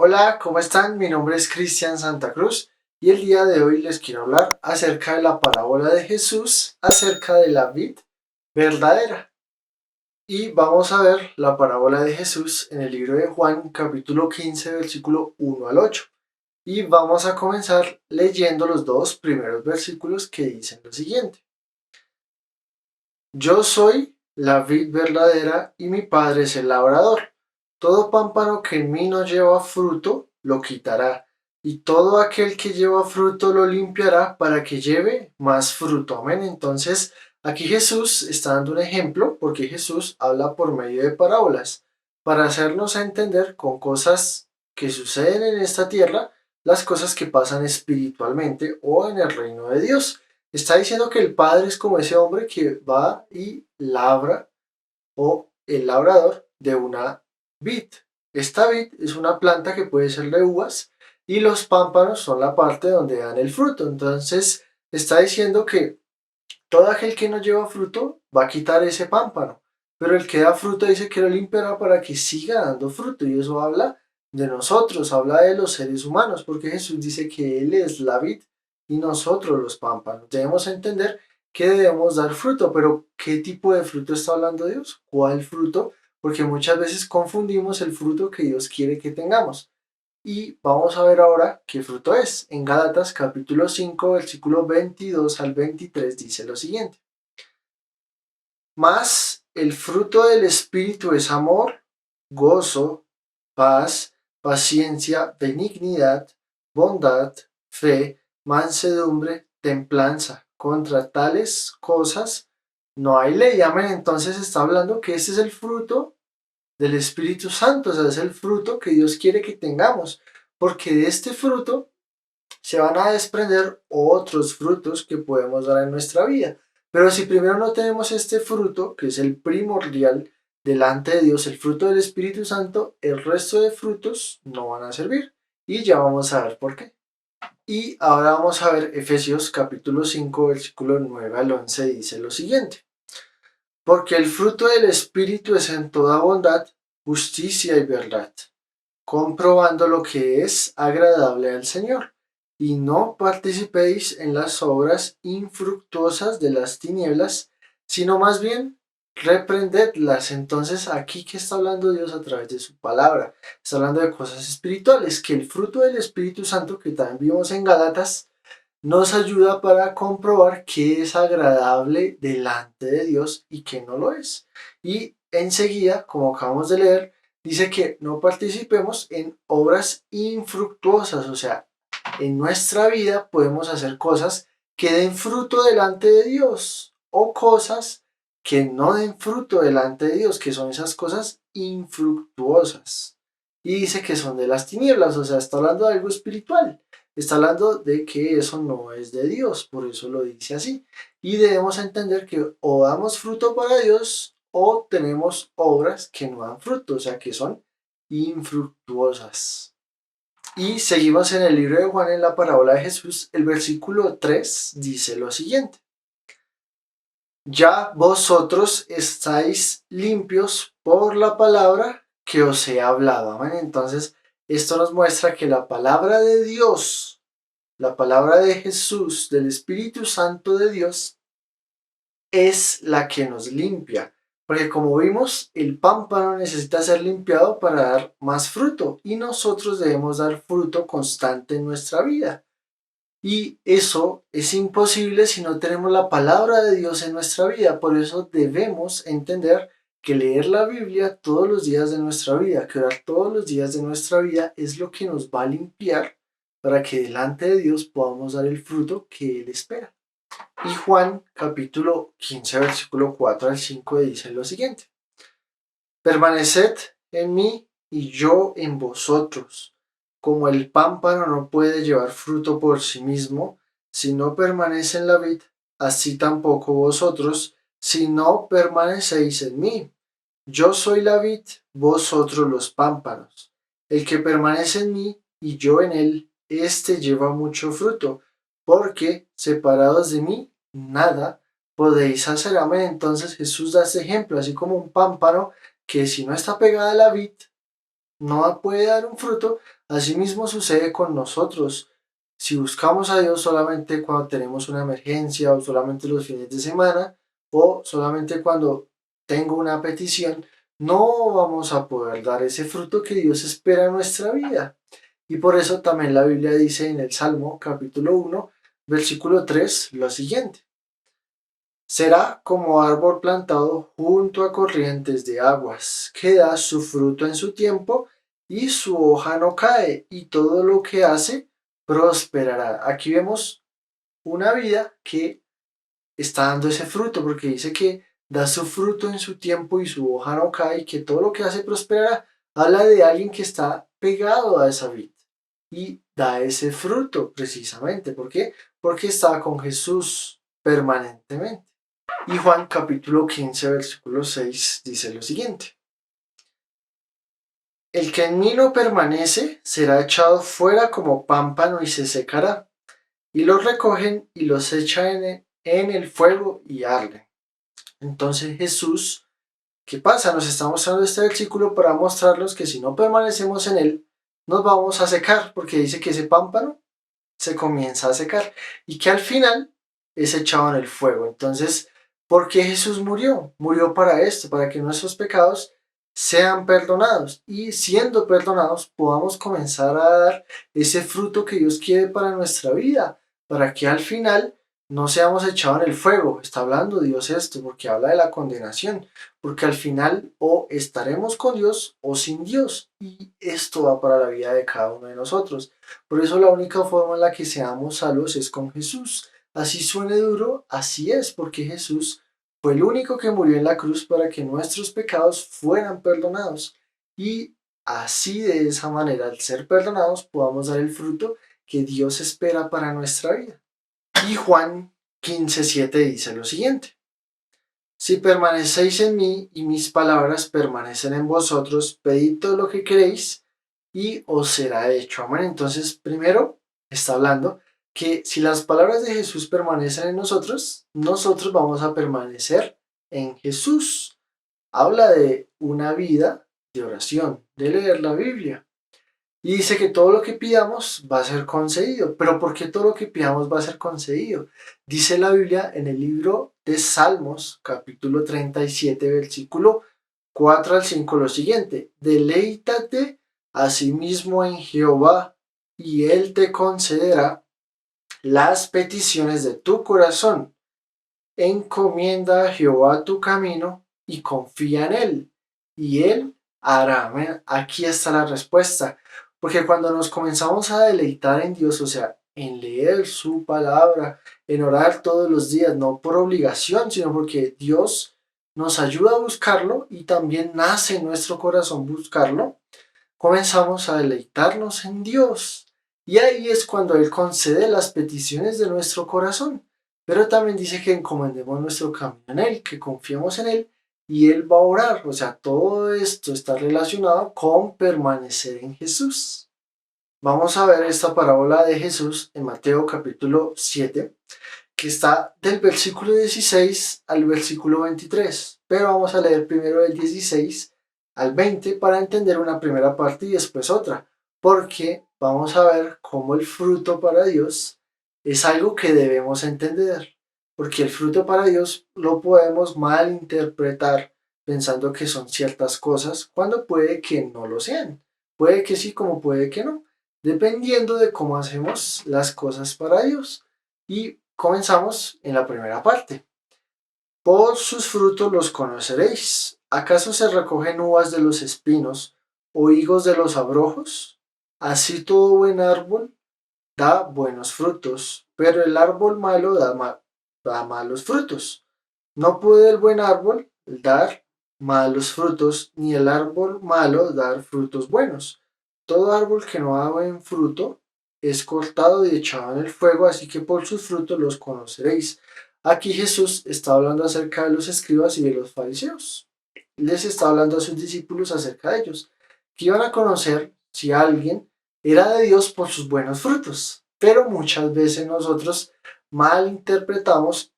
Hola, ¿cómo están? Mi nombre es Cristian Santa Cruz y el día de hoy les quiero hablar acerca de la parábola de Jesús, acerca de la vid verdadera. Y vamos a ver la parábola de Jesús en el libro de Juan, capítulo 15, versículo 1 al 8. Y vamos a comenzar leyendo los dos primeros versículos que dicen lo siguiente. Yo soy la vid verdadera y mi Padre es el labrador. Todo pámpano que en mí no lleva fruto, lo quitará, y todo aquel que lleva fruto lo limpiará para que lleve más fruto. Amén. Entonces, aquí Jesús está dando un ejemplo, porque Jesús habla por medio de parábolas, para hacernos entender con cosas que suceden en esta tierra, las cosas que pasan espiritualmente o en el reino de Dios. Está diciendo que el Padre es como ese hombre que va y labra, o el labrador de una vid. Esta vid es una planta que puede ser de uvas y los pámpanos son la parte donde dan el fruto. Entonces está diciendo que todo aquel que no lleva fruto va a quitar ese pámpano, pero el que da fruto dice que lo limpiará para que siga dando fruto, y eso habla de nosotros, habla de los seres humanos, porque Jesús dice que Él es la vid y nosotros los pámpanos. Debemos entender que debemos dar fruto, pero ¿qué tipo de fruto está hablando Dios? ¿Cuál fruto? Porque muchas veces confundimos el fruto que Dios quiere que tengamos. Y vamos a ver ahora qué fruto es. En Gálatas capítulo 5, versículo 22 al 23 dice lo siguiente. Mas el fruto del Espíritu es amor, gozo, paz, paciencia, benignidad, bondad, fe, mansedumbre, templanza. Contra tales cosas no hay ley. Amén. Entonces está hablando que este es el fruto del Espíritu Santo, o sea, es el fruto que Dios quiere que tengamos, porque de este fruto se van a desprender otros frutos que podemos dar en nuestra vida. Pero si primero no tenemos este fruto, que es el primordial delante de Dios, el fruto del Espíritu Santo, el resto de frutos no van a servir. Y ya vamos a ver por qué. Y ahora vamos a ver Efesios capítulo 5, versículo 9 al 11, dice lo siguiente. Porque el fruto del Espíritu es en toda bondad, justicia y verdad, comprobando lo que es agradable al Señor, y no participéis en las obras infructuosas de las tinieblas, sino más bien reprendedlas. Entonces, aquí que está hablando Dios a través de su palabra, está hablando de cosas espirituales, que el fruto del Espíritu Santo, que también vimos en Gálatas, nos ayuda para comprobar qué es agradable delante de Dios y qué no lo es. Y enseguida, como acabamos de leer, dice que no participemos en obras infructuosas, o sea, en nuestra vida podemos hacer cosas que den fruto delante de Dios o cosas que no den fruto delante de Dios, que son esas cosas infructuosas. Y dice que son de las tinieblas, o sea, está hablando de algo espiritual. Está hablando de que eso no es de Dios, por eso lo dice así. Y debemos entender que o damos fruto para Dios o tenemos obras que no dan fruto, o sea, que son infructuosas. Y seguimos en el libro de Juan, en la parábola de Jesús. El versículo 3 dice lo siguiente. Ya vosotros estáis limpios por la palabra que os he hablado. Amén. Entonces, esto nos muestra que la palabra de Dios, la palabra de Jesús, del Espíritu Santo de Dios, es la que nos limpia. Porque como vimos, el pámpano necesita ser limpiado para dar más fruto y nosotros debemos dar fruto constante en nuestra vida. Y eso es imposible si no tenemos la palabra de Dios en nuestra vida. Por eso debemos entender que leer la Biblia todos los días de nuestra vida, que orar todos los días de nuestra vida es lo que nos va a limpiar para que delante de Dios podamos dar el fruto que Él espera. Y Juan capítulo 15 versículo 4 al 5 dice lo siguiente. Permaneced en mí y yo en vosotros. Como el pámpano no puede llevar fruto por sí mismo si no permanece en la vid, así tampoco vosotros si no permanecéis en mí. Yo soy la vid, vosotros los pámpanos. El que permanece en mí y yo en él, éste lleva mucho fruto, porque separados de mí, nada podéis hacer. Amén. Entonces Jesús da este ejemplo, así como un pámpano que si no está pegada a la vid, no puede dar un fruto, asimismo sucede con nosotros. Si buscamos a Dios solamente cuando tenemos una emergencia o solamente los fines de semana o solamente cuando tengo una petición, no vamos a poder dar ese fruto que Dios espera en nuestra vida. Y por eso también la Biblia dice en el Salmo capítulo 1, versículo 3, lo siguiente. Será como árbol plantado junto a corrientes de aguas, que da su fruto en su tiempo y su hoja no cae, y todo lo que hace prosperará. Aquí vemos una vida que está dando ese fruto, porque dice que da su fruto en su tiempo y su hoja no cae, y que todo lo que hace prosperará. Habla de alguien que está pegado a esa vid y da ese fruto precisamente. ¿Por qué? Porque está con Jesús permanentemente. Y Juan capítulo 15, versículo 6 dice lo siguiente. El que en mí no permanece será echado fuera como pámpano y se secará. Y los recogen y los echan en el fuego y arden. Entonces Jesús, ¿qué pasa? Nos está mostrando este versículo para mostrarnos que si no permanecemos en él, nos vamos a secar, porque dice que ese pámpano se comienza a secar y que al final es echado en el fuego. Entonces, ¿por qué Jesús murió? Murió para esto, para que nuestros pecados sean perdonados y siendo perdonados podamos comenzar a dar ese fruto que Dios quiere para nuestra vida, para que al final no seamos echados en el fuego. Está hablando Dios esto porque habla de la condenación, porque al final o estaremos con Dios o sin Dios y esto va para la vida de cada uno de nosotros. Por eso la única forma en la que seamos salvos es con Jesús. Así suene duro, así es, porque Jesús fue el único que murió en la cruz para que nuestros pecados fueran perdonados. Y así de esa manera, al ser perdonados, podamos dar el fruto que Dios espera para nuestra vida. Y Juan 15:7 dice lo siguiente. Si permanecéis en mí y mis palabras permanecen en vosotros, pedid todo lo que queréis y os será hecho. Amén. Entonces, primero está hablando que si las palabras de Jesús permanecen en nosotros, nosotros vamos a permanecer en Jesús. Habla de una vida de oración, de leer la Biblia. Y dice que todo lo que pidamos va a ser concedido. Pero ¿por qué todo lo que pidamos va a ser concedido? Dice la Biblia en el libro de Salmos, capítulo 37, versículo 4 al 5, lo siguiente. Deleítate asimismo en Jehová, y Él te concederá las peticiones de tu corazón. Encomienda a Jehová tu camino y confía en Él, y Él hará. Aquí está la respuesta. Porque cuando nos comenzamos a deleitar en Dios, o sea, en leer su palabra, en orar todos los días, no por obligación, sino porque Dios nos ayuda a buscarlo y también nace en nuestro corazón buscarlo, comenzamos a deleitarnos en Dios. Y ahí es cuando Él concede las peticiones de nuestro corazón. Pero también dice que encomendemos nuestro camino en Él, que confiemos en Él y Él va a orar. O sea, todo esto está relacionado con permanecer en Jesús. Vamos a ver esta parábola de Jesús en Mateo capítulo 7, que está del versículo 16 al versículo 23. Pero vamos a leer primero el 16 al 20 para entender una primera parte y después otra. Porque vamos a ver cómo el fruto para Dios es algo que debemos entender. Porque el fruto para Dios lo podemos malinterpretar pensando que son ciertas cosas cuando puede que no lo sean. Puede que sí como puede que no, dependiendo de cómo hacemos las cosas para Dios. Y comenzamos en la primera parte. Por sus frutos los conoceréis. ¿Acaso se recogen uvas de los espinos o higos de los abrojos? Así todo buen árbol da buenos frutos, pero el árbol malo da malos frutos. No puede el buen árbol dar malos frutos, ni el árbol malo dar frutos buenos. Todo árbol que no da buen fruto es cortado y echado en el fuego, así que por sus frutos los conoceréis. Aquí Jesús está hablando acerca de los escribas y de los fariseos. Les está hablando a sus discípulos acerca de ellos, que iban a conocer si alguien era de Dios por sus buenos frutos. Pero muchas veces nosotros malinterpretamos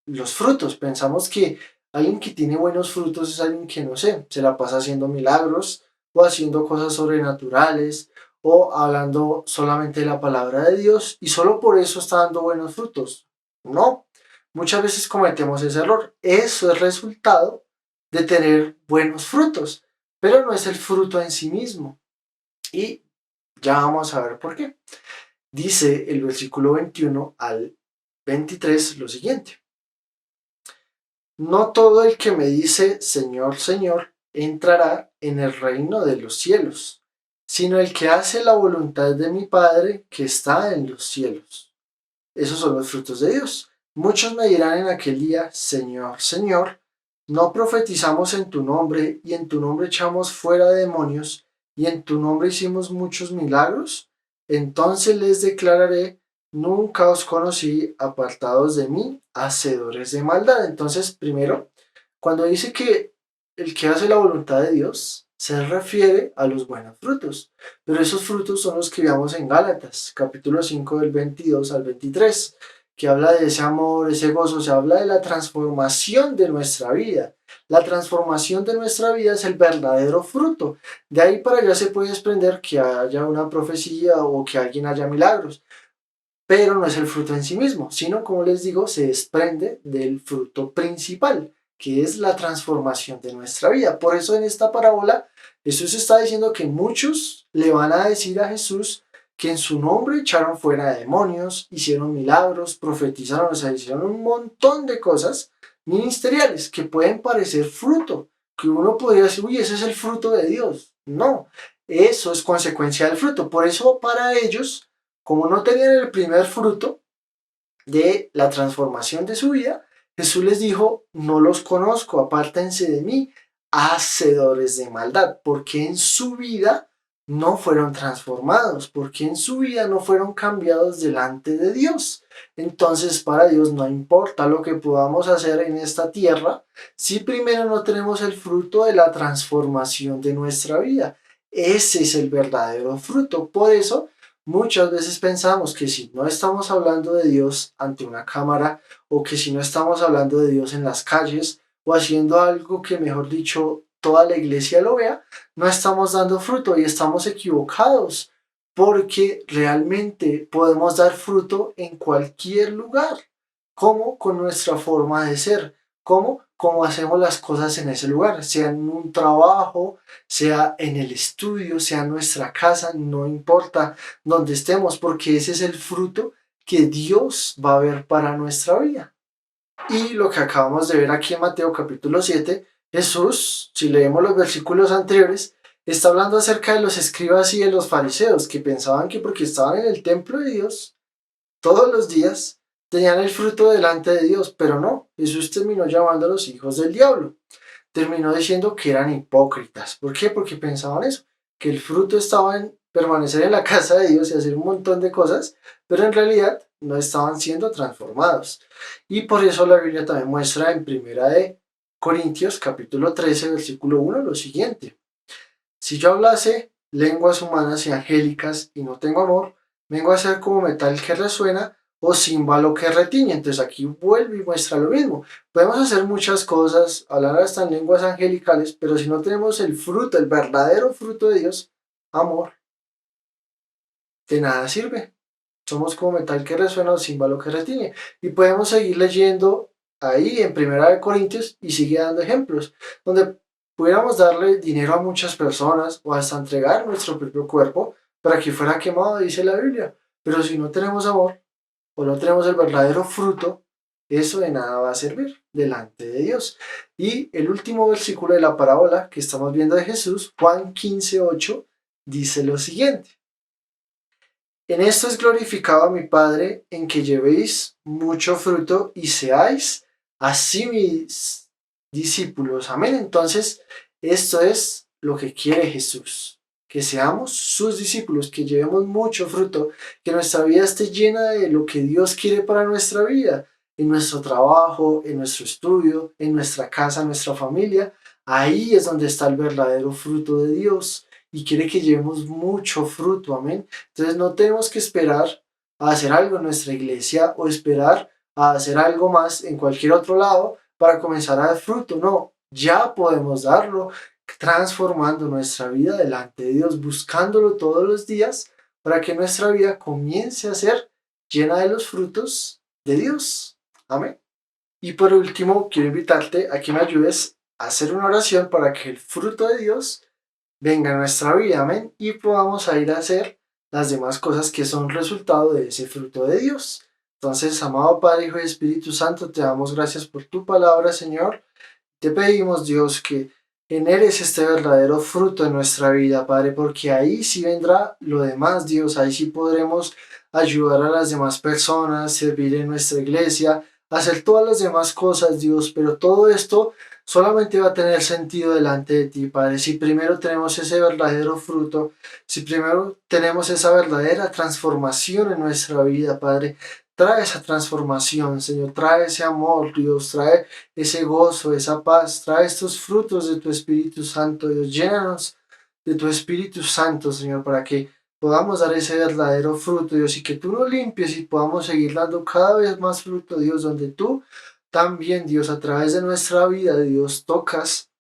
los frutos. Pensamos que alguien que tiene buenos frutos es alguien que, no sé, se la pasa haciendo milagros o haciendo cosas sobrenaturales o hablando solamente de la palabra de Dios y solo por eso está dando buenos frutos. No, muchas veces cometemos ese error. Eso es resultado de tener buenos frutos, pero no es el fruto en sí mismo. Y ya vamos a ver por qué. Dice el versículo 21 al 23 lo siguiente. No todo el que me dice Señor, Señor, entrará en el reino de los cielos, sino el que hace la voluntad de mi Padre que está en los cielos. Esos son los frutos de Dios. Muchos me dirán en aquel día, Señor, Señor, ¿no profetizamos en tu nombre y en tu nombre echamos fuera demonios y en tu nombre hicimos muchos milagros? Entonces les declararé, nunca os conocí, apartados de mí, hacedores de maldad. Entonces, primero, cuando dice que el que hace la voluntad de Dios, se refiere a los buenos frutos. Pero esos frutos son los que veamos en Gálatas, capítulo 5 del 22 al 23, que habla de ese amor, ese gozo, se habla de la transformación de nuestra vida. La transformación de nuestra vida es el verdadero fruto. De ahí para allá se puede desprender que haya una profecía o que alguien haya milagros, pero no es el fruto en sí mismo, sino, como les digo, se desprende del fruto principal, que es la transformación de nuestra vida. Por eso en esta parábola Jesús está diciendo que muchos le van a decir a Jesús que en su nombre echaron fuera demonios, hicieron milagros, profetizaron, o sea, hicieron un montón de cosas ministeriales que pueden parecer fruto, que uno podría decir, uy, ese es el fruto de Dios. No, eso es consecuencia del fruto. Por eso para ellos, como no tenían el primer fruto de la transformación de su vida, Jesús les dijo, no los conozco, apártense de mí, hacedores de maldad, porque en su vida no fueron transformados, porque en su vida no fueron cambiados delante de Dios. Entonces para Dios no importa lo que podamos hacer en esta tierra si primero no tenemos el fruto de la transformación de nuestra vida. Ese es el verdadero fruto. Por eso muchas veces pensamos que si no estamos hablando de Dios ante una cámara o que si no estamos hablando de Dios en las calles o haciendo algo que, mejor dicho, toda la iglesia lo vea, no estamos dando fruto y estamos equivocados porque realmente podemos dar fruto en cualquier lugar, como con nuestra forma de ser, como hacemos las cosas en ese lugar, sea en un trabajo, sea en el estudio, sea en nuestra casa, no importa donde estemos, porque ese es el fruto que Dios va a ver para nuestra vida. Y lo que acabamos de ver aquí en Mateo capítulo 7, Jesús, si leemos los versículos anteriores, está hablando acerca de los escribas y de los fariseos, que pensaban que porque estaban en el templo de Dios todos los días, tenían el fruto delante de Dios, pero no, Jesús terminó llamándolos hijos del diablo. Terminó diciendo que eran hipócritas. ¿Por qué? Porque pensaban eso, que el fruto estaba en permanecer en la casa de Dios y hacer un montón de cosas, pero en realidad no estaban siendo transformados. Y por eso la Biblia también muestra en Primera de Corintios capítulo 13 versículo 1 lo siguiente. Si yo hablase lenguas humanas y angélicas y no tengo amor, vengo a ser como metal que resuena o címbalo que retiñe. Entonces aquí vuelve y muestra lo mismo. Podemos hacer muchas cosas, hablar hasta en lenguas angelicales, pero si no tenemos el fruto, el verdadero fruto de Dios, amor, de nada sirve. Somos como metal que resuena o címbalo que retiñe. Y podemos seguir leyendo ahí en Primera de Corintios y sigue dando ejemplos, donde pudiéramos darle dinero a muchas personas o hasta entregar nuestro propio cuerpo para que fuera quemado, dice la Biblia. Pero si no tenemos amor o no tenemos el verdadero fruto, eso de nada va a servir delante de Dios. Y el último versículo de la parábola que estamos viendo de Jesús, Juan 15:8, dice lo siguiente. En esto es glorificado mi Padre, en que llevéis mucho fruto y seáis así mis discípulos. Amén. Entonces, esto es lo que quiere Jesús, que seamos sus discípulos, que llevemos mucho fruto, que nuestra vida esté llena de lo que Dios quiere para nuestra vida, en nuestro trabajo, en nuestro estudio, en nuestra casa, en nuestra familia. Ahí es donde está el verdadero fruto de Dios y quiere que llevemos mucho fruto, amén. Entonces no tenemos que esperar a hacer algo en nuestra iglesia o esperar a hacer algo más en cualquier otro lado para comenzar a dar fruto, no, ya podemos darlo. transformando nuestra vida delante de Dios, buscándolo todos los días para que nuestra vida comience a ser llena de los frutos de Dios. Amén. Y por último, quiero invitarte a que me ayudes a hacer una oración para que el fruto de Dios venga a nuestra vida, amén, y podamos ir a hacer las demás cosas que son resultado de ese fruto de Dios. Entonces, amado Padre, Hijo y Espíritu Santo, te damos gracias por tu palabra, Señor. Te pedimos, Dios, que generes este verdadero fruto en nuestra vida, Padre, porque ahí sí vendrá lo demás, Dios, ahí sí podremos ayudar a las demás personas, servir en nuestra iglesia, hacer todas las demás cosas, Dios, pero todo esto solamente va a tener sentido delante de ti, Padre. Si primero tenemos ese verdadero fruto, si primero tenemos esa verdadera transformación en nuestra vida, Padre, trae esa transformación, Señor, trae ese amor, Dios, trae ese gozo, esa paz, trae estos frutos de tu Espíritu Santo, Dios, llénanos de tu Espíritu Santo, Señor, para que podamos dar ese verdadero fruto, Dios, y que tú nos limpies y podamos seguir dando cada vez más fruto, Dios, donde tú también, Dios, a través de nuestra vida, Dios, tocas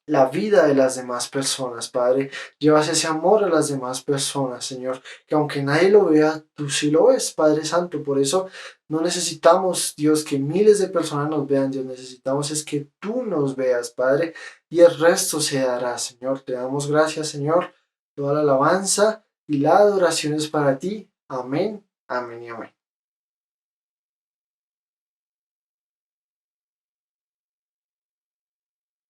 la vida de las demás personas, Padre. Llevas ese amor a las demás personas, Señor, que aunque nadie lo vea, tú sí lo ves, Padre Santo. Por eso no necesitamos, Dios, que miles de personas nos vean, Dios. Necesitamos es que tú nos veas, Padre, y el resto se dará, Señor. Te damos gracias, Señor. Toda la alabanza y la adoración es para ti. Amén, amén y amén.